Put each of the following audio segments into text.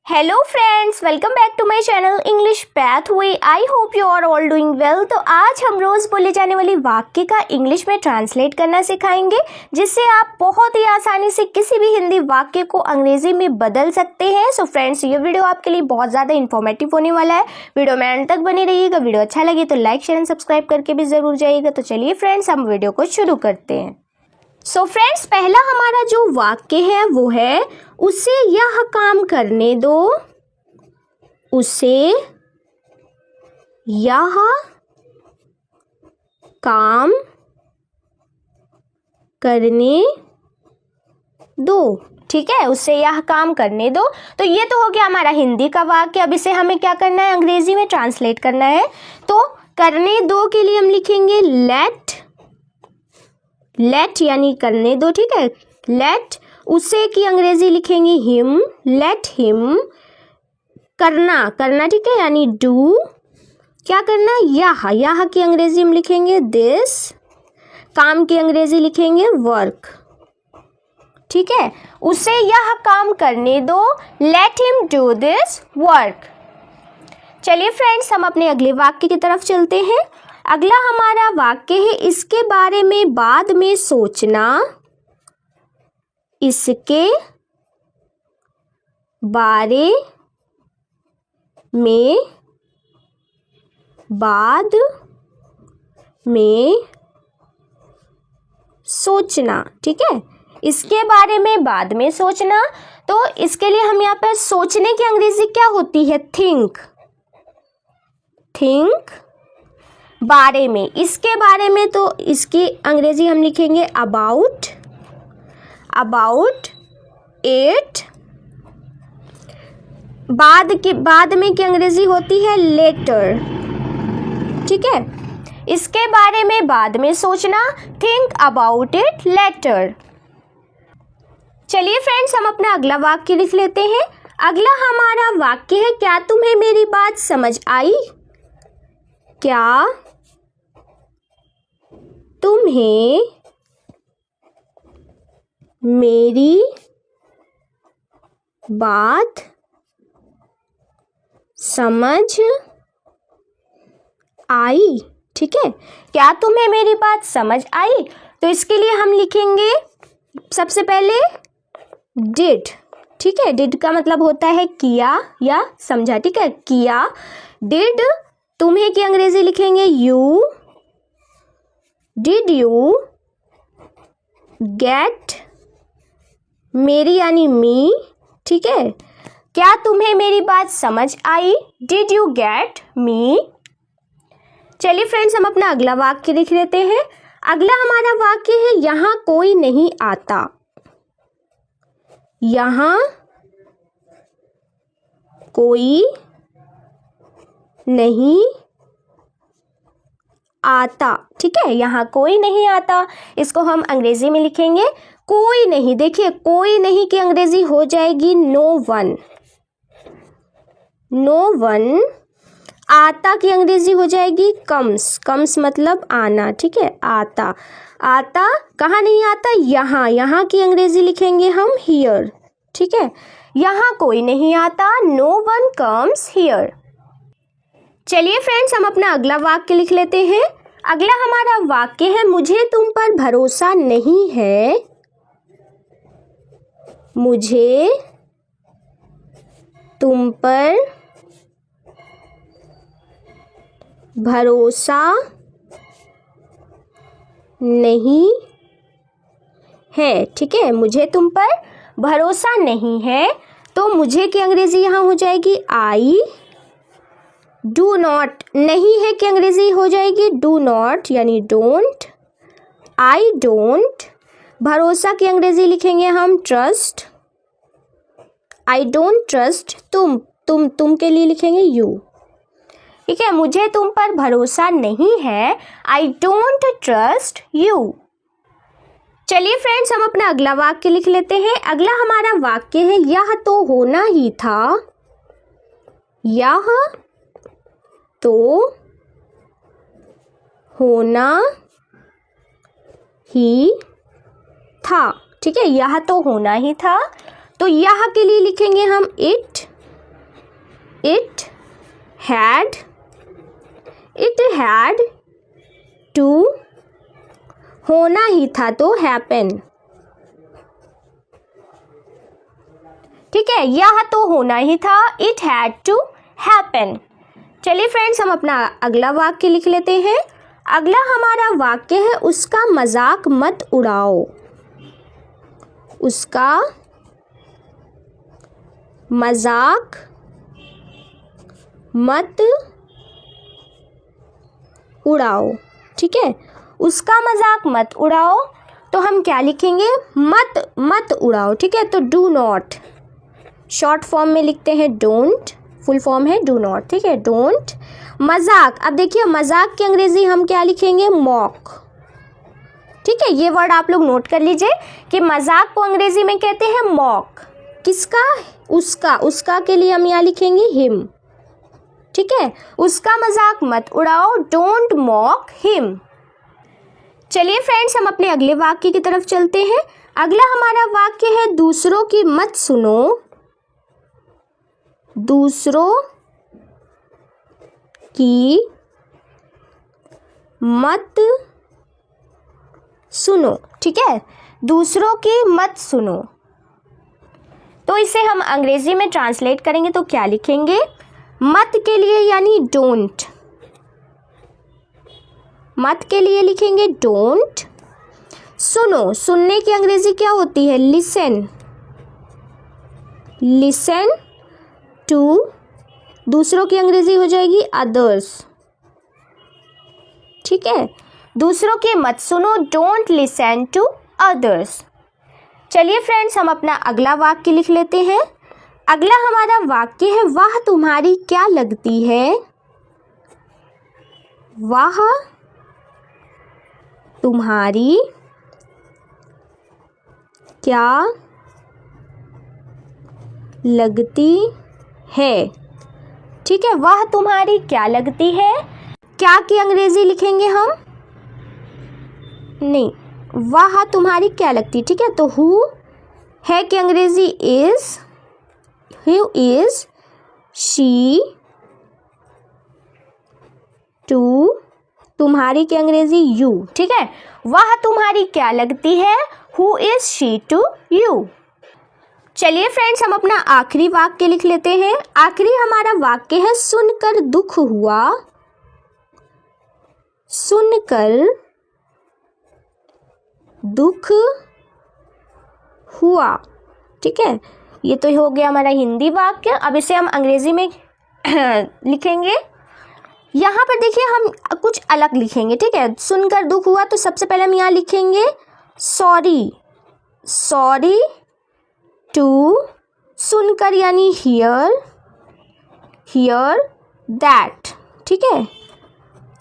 Hello friends, welcome back to my channel English pathway. I hope you are all doing well. तो आज हम रोज़ बोले जाने वाली वाक्य का इंग्लिश में ट्रांसलेट करना सिखाएंगे, जिससे आप बहुत ही आसानी से किसी भी हिंदी वाक्य को अंग्रेजी में बदल सकते हैं। सो फ्रेंड्स, ये वीडियो आपके लिए बहुत ज़्यादा इन्फॉर्मेटिव होने वाला है। वीडियो में अंत तक बने रहिएगा। वीडियो अच्छा लगे तो लाइक शेयर एंड सब्सक्राइब करके भी ज़रूर जाइएगा। तो चलिए फ्रेंड्स, हम वीडियो को शुरू करते हैं। सो फ्रेंड्स, पहला हमारा जो वाक्य है वो है, उसे यह काम करने दो। उसे यह काम करने दो। ठीक है, उसे यह काम करने दो। तो ये तो हो गया हमारा हिंदी का वाक्य। अब इसे हमें क्या करना है, अंग्रेजी में ट्रांसलेट करना है। तो करने दो के लिए हम लिखेंगे लेट यानी करने दो। ठीक है, लेट। उसे की अंग्रेजी लिखेंगे हिम, लेट हिम। करना ठीक है, यानी डू। क्या करना, यह की अंग्रेजी हम लिखेंगे दिस। काम की अंग्रेजी लिखेंगे वर्क। ठीक है, उसे यह काम करने दो, let him do this work. चलिए फ्रेंड्स, हम अपने अगले वाक्य की तरफ चलते हैं। अगला हमारा वाक्य है, इसके बारे में बाद में सोचना। इसके बारे में बाद में सोचना। ठीक है, इसके बारे में बाद में सोचना। तो इसके लिए हम यहाँ पर सोचने की अंग्रेजी क्या होती है, थिंक। बारे में, इसके बारे में, तो इसकी अंग्रेजी हम लिखेंगे अबाउट इट। बाद में की अंग्रेजी होती है लेटर। ठीक है, इसके बारे में बाद में सोचना, थिंक अबाउट इट लेटर। चलिए फ्रेंड्स, हम अपना अगला वाक्य लिख लेते हैं। अगला हमारा वाक्य है, क्या तुम्हें मेरी बात समझ आई? क्या तुम्हें मेरी बात समझ आई? ठीक है, क्या तुम्हें मेरी बात समझ आई? तो इसके लिए हम लिखेंगे सबसे पहले डिड। ठीक है, डिड का मतलब होता है किया या समझा। ठीक है, किया, डिड। तुम्हें की अंग्रेजी लिखेंगे यू। डिड यू गेट, मेरी यानी मी। ठीक है, क्या तुम्हें मेरी बात समझ आई? Did you get me? चलिए फ्रेंड्स, हम अपना अगला वाक्य लिख लेते हैं। अगला हमारा वाक्य है, यहाँ कोई नहीं आता। यहाँ कोई नहीं आता। ठीक है, यहाँ कोई नहीं आता, इसको हम अंग्रेजी में लिखेंगे कोई नहीं। देखिए, कोई नहीं की अंग्रेजी हो जाएगी नो वन। आता की अंग्रेजी हो जाएगी कम्स मतलब आना। ठीक है, आता कहाँ नहीं आता, यहाँ की अंग्रेजी लिखेंगे हम हियर। ठीक है, यहाँ कोई नहीं आता, नो वन कम्स हियर। चलिए फ्रेंड्स, हम अपना अगला वाक्य लिख लेते हैं। अगला हमारा वाक्य है, मुझे तुम पर भरोसा नहीं है। मुझे तुम पर भरोसा नहीं है। ठीक है, मुझे तुम पर भरोसा नहीं है। तो मुझे की अंग्रेजी यहाँ हो जाएगी आई। डू नॉट, नहीं है कि अंग्रेजी हो जाएगी डू नॉट यानी डोंट। I don't. भरोसा की अंग्रेजी लिखेंगे हम ट्रस्ट। आई डोंट ट्रस्ट तुम के लिए लिखेंगे यू। ठीक है, मुझे तुम पर भरोसा नहीं है, आई डोंट ट्रस्ट यू। चलिए फ्रेंड्स, हम अपना अगला वाक्य लिख लेते हैं। अगला हमारा वाक्य है, यह तो होना ही था। यह तो होना ही था। ठीक है, यह तो होना ही था। तो यह के लिए लिखेंगे हम इट। इट हैड टू, होना ही था तो हैपन, ठीक है, यह तो होना ही था, इट हैड टू हैपन। चलिए फ्रेंड्स, हम अपना अगला वाक्य लिख लेते हैं। अगला हमारा वाक्य है, उसका मजाक मत उड़ाओ। उसका मजाक मत उड़ाओ, ठीक है, उसका मजाक मत उड़ाओ। तो हम क्या लिखेंगे, मत उड़ाओ, ठीक है, तो डू नॉट, शॉर्ट फॉर्म में लिखते हैं डोंट, फुल फॉर्म है डू नॉट, ठीक है, डोंट। मजाक, अब देखिए मजाक की अंग्रेजी हम क्या लिखेंगे, मॉक, ठीक है, ये वर्ड आप लोग नोट कर लीजिए कि मजाक को अंग्रेजी में कहते हैं मॉक। किसका, उसका के लिए हम यहाँ लिखेंगे हिम, ठीक है, उसका मजाक मत उड़ाओ, डोंट मॉक हिम। चलिए फ्रेंड्स, हम अपने अगले वाक्य की तरफ चलते हैं। अगला हमारा वाक्य है, दूसरों की मत सुनो, दूसरों की मत सुनो, ठीक है, दूसरों की मत सुनो। तो इसे हम अंग्रेजी में ट्रांसलेट करेंगे तो क्या लिखेंगे, मत के लिए यानी डोंट, मत के लिए लिखेंगे डोंट। सुनो, सुनने की अंग्रेजी क्या होती है, लिसन, लिसन टू, दूसरों की अंग्रेजी हो जाएगी अदर्स, ठीक है, दूसरों की मत सुनो, डोंट लिसन टू अदर्स। चलिए फ्रेंड्स, हम अपना अगला वाक्य लिख लेते हैं। अगला हमारा वाक्य है, वह तुम्हारी क्या लगती है, वह तुम्हारी क्या लगती है, ठीक है, वह तुम्हारी क्या लगती है। क्या की अंग्रेजी लिखेंगे हम, नहीं, वह तुम्हारी क्या लगती, ठीक है, तो हु है की अंग्रेजी is, who is, she to, तुम्हारी की अंग्रेजी यू, ठीक है, वह तुम्हारी क्या लगती है, who is she to you. चलिए फ्रेंड्स, हम अपना आखिरी वाक्य लिख लेते हैं। आखिरी हमारा वाक्य है, सुनकर दुख हुआ, सुनकर दुख हुआ, ठीक है, ये तो हो गया हमारा हिंदी वाक्य। अब इसे हम अंग्रेजी में लिखेंगे। यहाँ पर देखिए हम कुछ अलग लिखेंगे, ठीक है, सुनकर दुख हुआ तो सबसे पहले हम यहाँ लिखेंगे सॉरी, सॉरी टू, सुनकर यानी हियर, हियर दैट, ठीक है,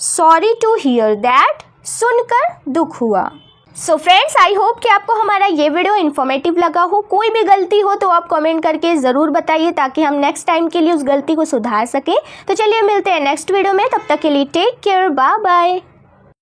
सॉरी टू हियर दैट, सुनकर दुख हुआ। सो फ्रेंड्स, आई होप कि आपको हमारा ये वीडियो इन्फॉर्मेटिव लगा हो। कोई भी गलती हो तो आप कमेंट करके ज़रूर बताइए ताकि हम नेक्स्ट टाइम के लिए उस गलती को सुधार सकें। तो चलिए मिलते हैं नेक्स्ट वीडियो में, तब तक के लिए टेक केयर, बाय बाय।